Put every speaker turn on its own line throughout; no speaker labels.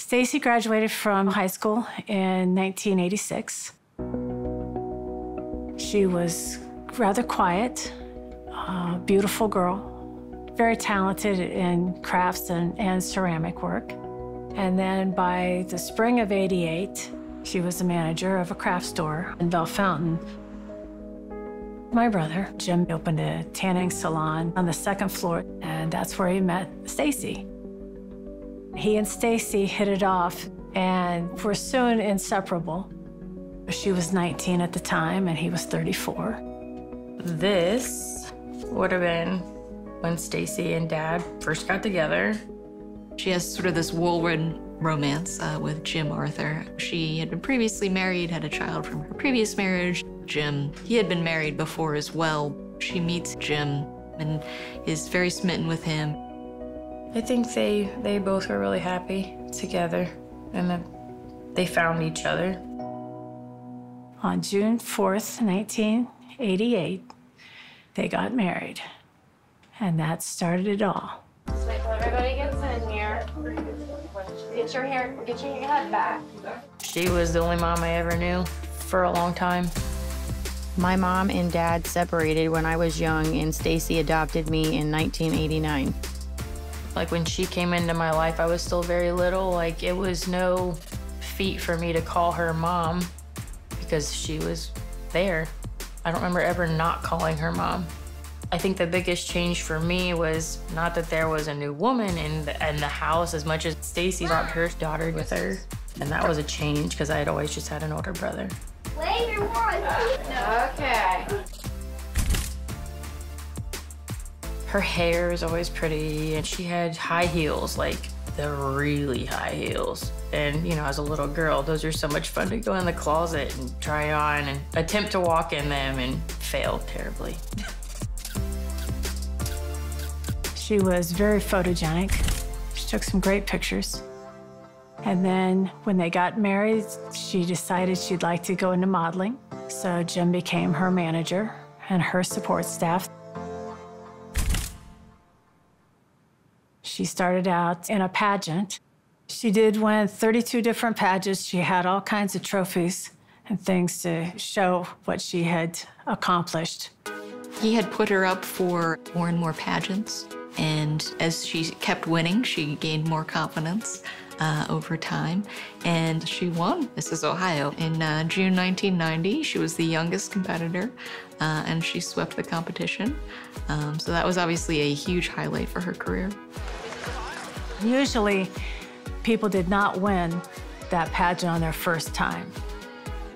Stacey graduated from high school in 1986. She was rather quiet, beautiful girl, very talented in crafts and ceramic work. And then by the spring of '88, she was the manager of a craft store in Belle Fountain. My brother, Jim, opened a tanning salon on the second floor, and that's where he met Stacey. He and Stacey hit it off and were soon inseparable. She was 19 at the time, and he was 34.
This would have been when Stacey and Dad first got together.
She has sort of this whirlwind romance with Jim Arthur. She had been previously married, had a child from her previous marriage. Jim, he had been married before as well. She meets Jim and is very smitten with him.
I think they both were really happy together and that they found each other.
On June 4th, 1988, they got married, and that started it all.
Wait till everybody gets in here. Get your head back.
She was the only mom I ever knew for a long time.
My mom and dad separated when I was young, and Stacey adopted me in 1989.
Like, when she came into my life, I was still very little. Like, it was no feat for me to call her mom because she was there. I don't remember ever not calling her mom. I think the biggest change for me was not that there was a new woman in the house as much as Stacey brought her daughter with her. And that was a change because I had always just had an older brother.
Okay.
Her hair is always pretty, and she had high heels, like the really high heels. And, you know, as a little girl, those are so much fun to go in the closet and try on and attempt to walk in them and fail terribly.
She was very photogenic. She took some great pictures. And then when they got married, she decided she'd like to go into modeling. So Jim became her manager and her support staff. She started out in a pageant. She did win 32 different pageants. She had all kinds of trophies and things to show what she had accomplished.
He had put her up for more and more pageants, and as she kept winning, she gained more confidence over time, and she won Mrs. Ohio in June 1990. She was the youngest competitor, and she swept the competition. So that was obviously a huge highlight for her career.
Usually, people did not win that pageant on their first time.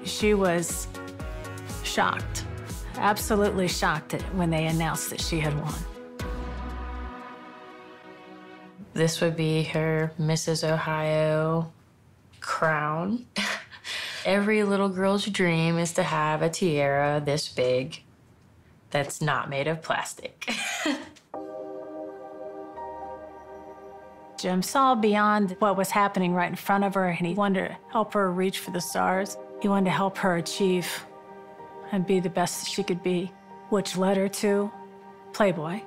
She was shocked, absolutely shocked when they announced that she had won.
This would be her Mrs. Ohio crown. Every little girl's dream is to have a tiara this big that's not made of plastic.
Jim saw beyond what was happening right in front of her, and he wanted to help her reach for the stars. He wanted to help her achieve and be the best she could be, which led her to Playboy.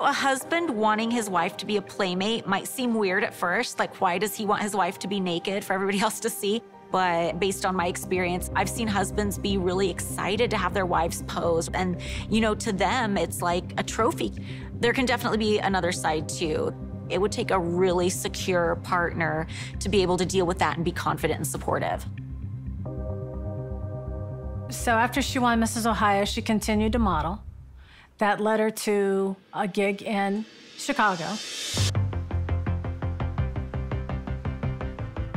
A husband wanting his wife to be a playmate might seem weird at first. Like, why does he want his wife to be naked for everybody else to see? But based on my experience, I've seen husbands be really excited to have their wives pose. And, you know, to them, it's like a trophy. There can definitely be another side, too. It would take a really secure partner to be able to deal with that and be confident and supportive.
So after she won Mrs. Ohio, she continued to model. That led her to a gig in Chicago.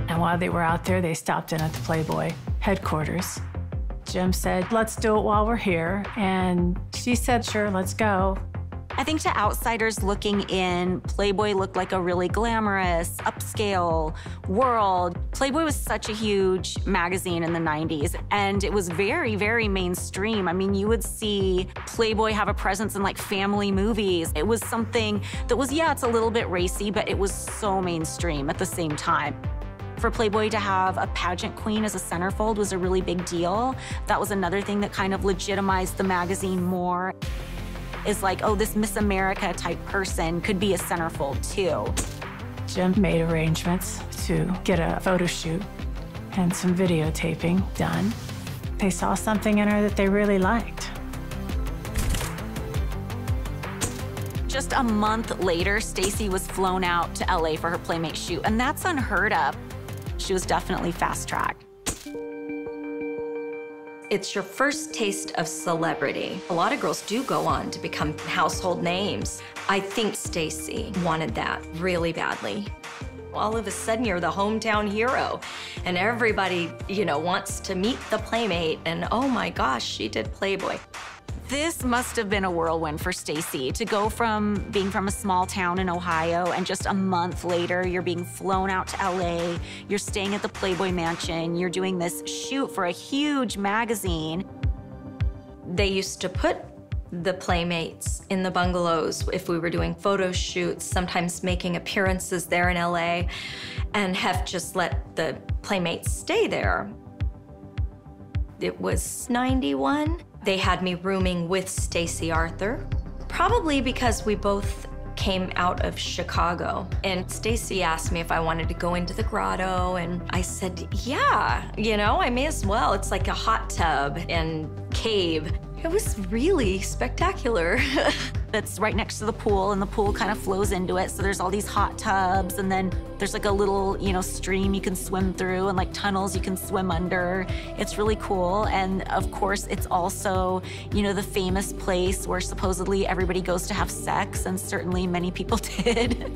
And while they were out there, they stopped in at the Playboy headquarters. Jim said, "Let's do it while we're here." And she said, "Sure, let's go."
I think to outsiders looking in, Playboy looked like a really glamorous, upscale world. Playboy was such a huge magazine in the 90s, and it was very, very mainstream. I mean, you would see Playboy have a presence in like family movies. It was something that was, yeah, it's a little bit racy, but it was so mainstream at the same time. For Playboy to have a pageant queen as a centerfold was a really big deal. That was another thing that kind of legitimized the magazine more. Is like, oh, this Miss America type person could be a centerfold too.
Jim made arrangements to get a photo shoot and some videotaping done. They saw something in her that they really liked.
Just a month later, Stejsi was flown out to LA for her Playmate shoot, and that's unheard of. She was definitely fast-tracked.
It's your first taste of celebrity. A lot of girls do go on to become household names. I think Stejsi wanted that really badly. All of a sudden, you're the hometown hero, and everybody, wants to meet the Playmate, and oh my gosh, she did Playboy.
This must have been a whirlwind for Stejsi to go from being from a small town in Ohio, and just a month later, you're being flown out to LA, you're staying at the Playboy Mansion, you're doing this shoot for a huge magazine.
They used to put the Playmates in the bungalows if we were doing photo shoots, sometimes making appearances there in LA, and have just let the Playmates stay there. It was 91. They had me rooming with Stejsi Artur, probably because we both came out of Chicago. And Stejsi asked me if I wanted to go into the grotto, and I said, yeah, I may as well. It's like a hot tub and cave. It was really spectacular. That's right next to the pool, and the pool kind of flows into it. So there's all these hot tubs, and then there's like a little, stream you can swim through, and like tunnels you can swim under. It's really cool. And of course, it's also, the famous place where supposedly everybody goes to have sex, and certainly many people did.